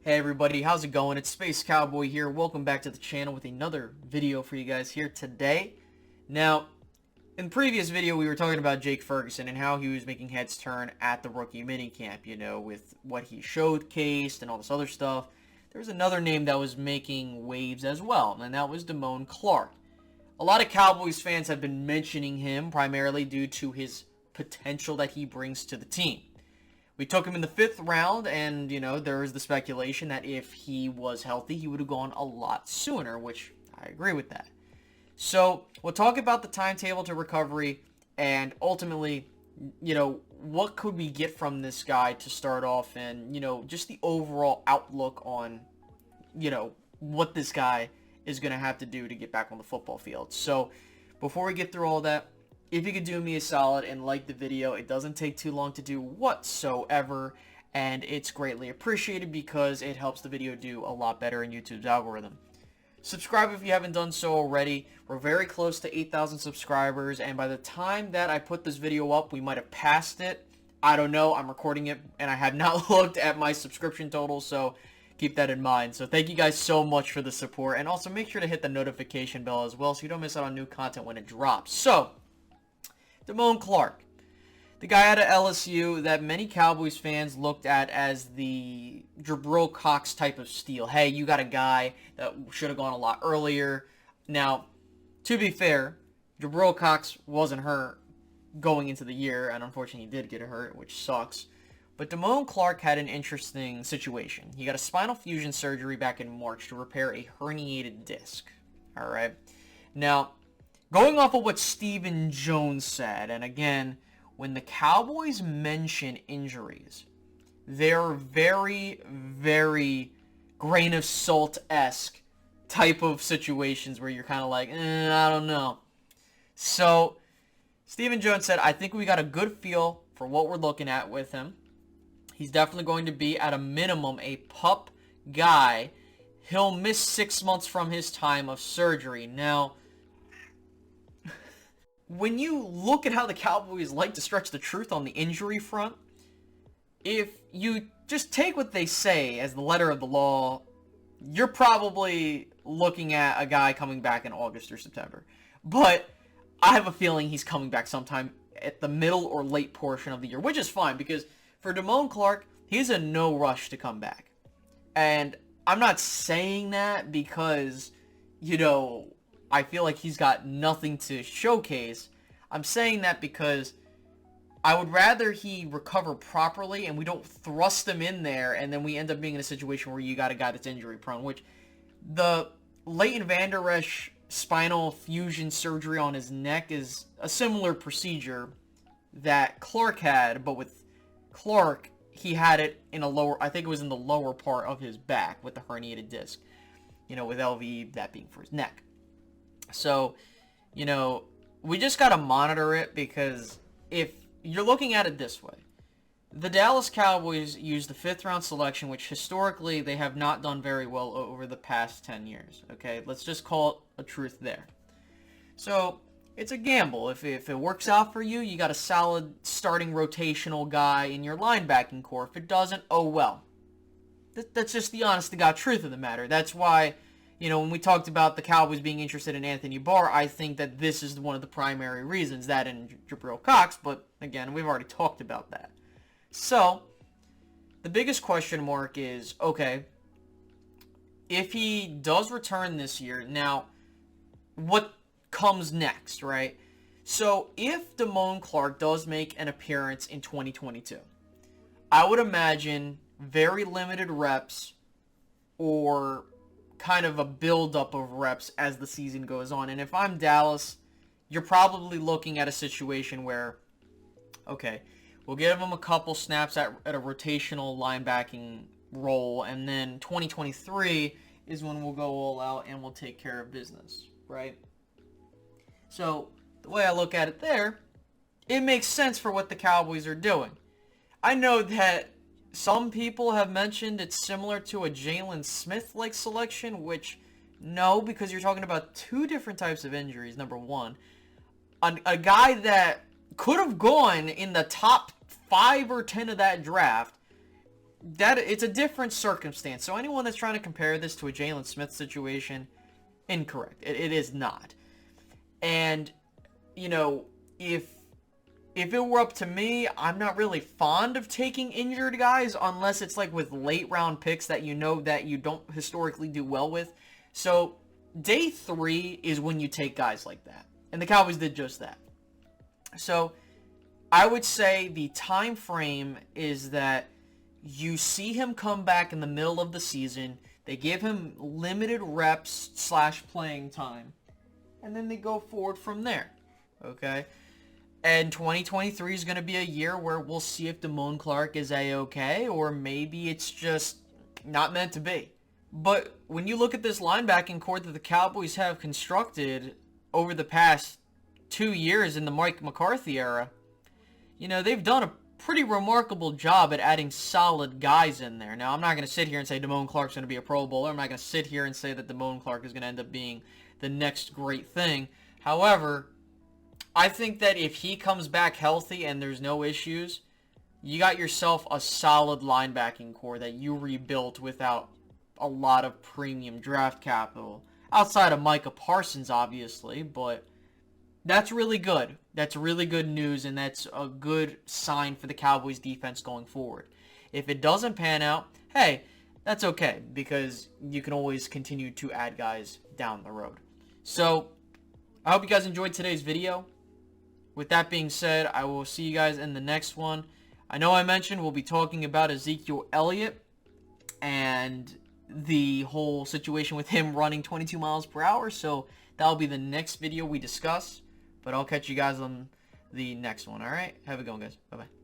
Hey everybody, how's it going? It's Space Cowboy here. Welcome back to the channel with another video for you guys here today. Now, in the previous video we were talking about Jake Ferguson and how he was making heads turn at the rookie minicamp, you know, with what he showcased and all this other stuff. There was another name that was making waves as well, and that was Damone Clark. A lot of Cowboys fans have been mentioning him primarily due to his potential that he brings to the team. We took him in the 5th round, and, you know, there is the speculation that if he was healthy, he would have gone a lot sooner, which I agree with that. So, we'll talk about the timetable to recovery, and ultimately, you know, what could we get from this guy to start off, and, you know, just the overall outlook on, you know, what this guy is going to have to do to get back on the football field. So, before we get through all that, if you could do me a solid and like the video, it doesn't take too long to do whatsoever, and it's greatly appreciated because it helps the video do a lot better in YouTube's algorithm. Subscribe if you haven't done so already. We're very close to 8,000 subscribers, and by the time that I put this video up, we might have passed it. I don't know. I'm recording it, and I have not looked at my subscription total, so keep that in mind. So thank you guys so much for the support, and also make sure to hit the notification bell as well so you don't miss out on new content when it drops. So, Damone Clark, the guy out of LSU that many Cowboys fans looked at as the Jabril Cox type of steal. Hey, you got a guy that should have gone a lot earlier. Now, to be fair, Jabril Cox wasn't hurt going into the year, and unfortunately he did get hurt, which sucks. But Damone Clark had an interesting situation. He got a spinal fusion surgery back in March to repair a herniated disc. Alright. Now, going off of what Stephen Jones said, and again, when the Cowboys mention injuries, they're very, very grain of salt-esque type of situations where you're kind of like, I don't know. So, Stephen Jones said, I think we got a good feel for what we're looking at with him. He's definitely going to be, at a minimum, a pup guy. He'll miss 6 months from his time of surgery. Now, when you look at how the Cowboys like to stretch the truth on the injury front, if you just take what they say as the letter of the law, you're probably looking at a guy coming back in August or September. But I have a feeling he's coming back sometime at the middle or late portion of the year, which is fine because for Damone Clark, he's in no rush to come back. And I'm not saying that because, you know, I feel like he's got nothing to showcase. I'm saying that because I would rather he recover properly and we don't thrust him in there and then we end up being in a situation where you got a guy that's injury prone, which the Leighton Vander Esch spinal fusion surgery on his neck is a similar procedure that Clark had, but with Clark, he had it in a lower, I think it was in the lower part of his back with the herniated disc, you know, with LV, that being for his neck. So, you know, we just got to monitor it because if you're looking at it this way, the Dallas Cowboys used the 5th round selection, which historically they have not done very well over the past 10 years. Okay, let's just call it a truth there. So, it's a gamble. If it works out for you, you got a solid starting rotational guy in your linebacking core. If it doesn't, oh well. That's just the honest-to-God truth of the matter. That's why, you know, when we talked about the Cowboys being interested in Anthony Barr, I think that this is one of the primary reasons, that and Jabril Cox, but again, we've already talked about that. So, the biggest question mark is, okay, if he does return this year, now, what comes next, right? So, if Damone Clark does make an appearance in 2022, I would imagine very limited reps or kind of a buildup of reps as the season goes on. And if I'm Dallas, you're probably looking at a situation where, okay, we'll give him a couple snaps at a rotational linebacking role, and then 2023 is when we'll go all out and we'll take care of business, right? So, the way I look at it there, it makes sense for what the Cowboys are doing. I know that some people have mentioned it's similar to a Jalen Smith-like selection, which, no, because you're talking about two different types of injuries, number one. A guy that could have gone in the top 5 or 10 of that draft that it's a different circumstance. So anyone that's trying to compare this to a Jalen Smith situation, incorrect. It is not. And, you know, if it were up to me, I'm not really fond of taking injured guys unless it's like with late round picks that you know that you don't historically do well with. So day 3 is when you take guys like that. And the Cowboys did just that. So I would say the time frame is that you see him come back in the middle of the season. They give him limited reps / playing time. And then they go forward from there. Okay? And 2023 is going to be a year where we'll see if Damone Clark is A-okay, or maybe it's just not meant to be. But when you look at this linebacking core that the Cowboys have constructed over the past 2 years in the Mike McCarthy era, you know, they've done a pretty remarkable job at adding solid guys in there. Now, I'm not going to sit here and say Damone Clark's going to be a Pro Bowler. I'm not going to sit here and say that Damone Clark is going to end up being the next great thing. However, I think that if he comes back healthy and there's no issues, you got yourself a solid linebacking core that you rebuilt without a lot of premium draft capital. Outside of Micah Parsons, obviously, but that's really good. That's really good news, and that's a good sign for the Cowboys defense going forward. If it doesn't pan out, hey, that's okay, because you can always continue to add guys down the road. So, I hope you guys enjoyed today's video. With that being said, I will see you guys in the next one. I know I mentioned we'll be talking about Ezekiel Elliott and the whole situation with him running 22 miles per hour, so that'll be the next video we discuss. But I'll catch you guys on the next one, alright? Have a good one, guys. Bye-bye.